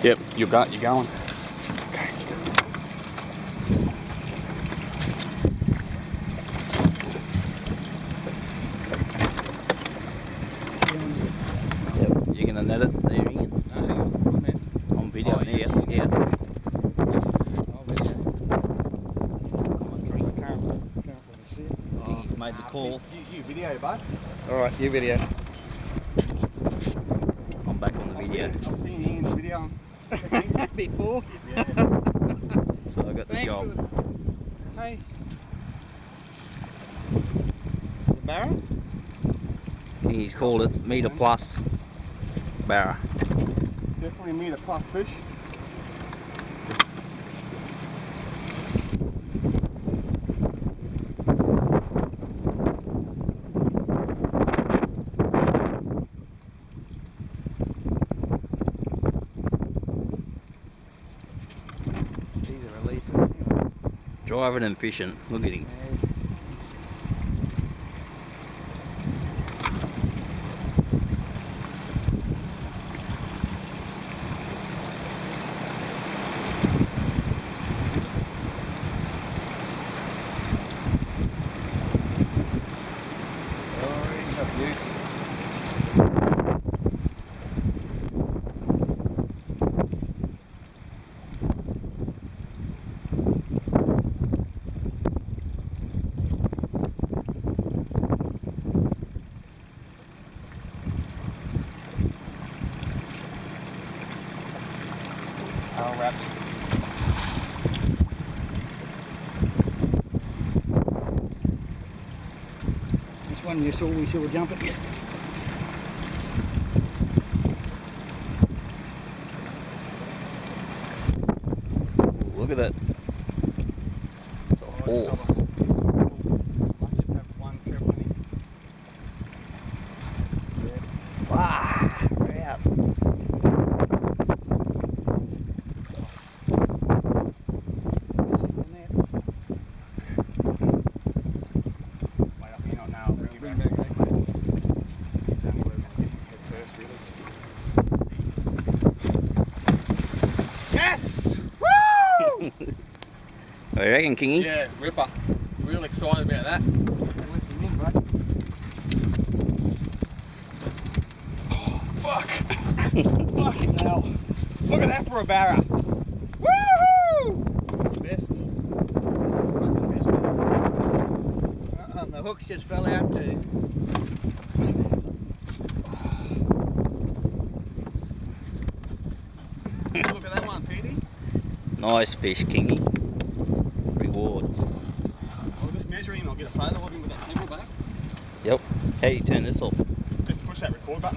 Yep, you're going. Okay. Yep, you're gonna net it there, Ian? No, on video, yeah. He's made the call. You video, bud. Alright, you video. I'm back on the video. I've seen Ian's video Before? Yeah. So I got the job. Hey. The barra? He's called it metre plus barra. Definitely metre plus fish. These are releasing. Driving and fishing. Look at him. All wrapped. This one we saw jumping yesterday. Look at that. It's a horse. Must just have one treble in him. Far out. Wait up, you're not now. Really bring back mate. It's only where we're going to get head first, really. Yes! Woo! What do you reckon, Kingy? Yeah, ripper. Real excited about that. Oh, fuck. Fucking hell. Look at that for a barra. Woohoo! Best. The hooks just fell out too. Look at that one, Petey. Nice fish, Kingy. Rewards. I'll just measure him. I'll get a photo of him with that camera back. Yep. How do you turn this off? Just push that record button again.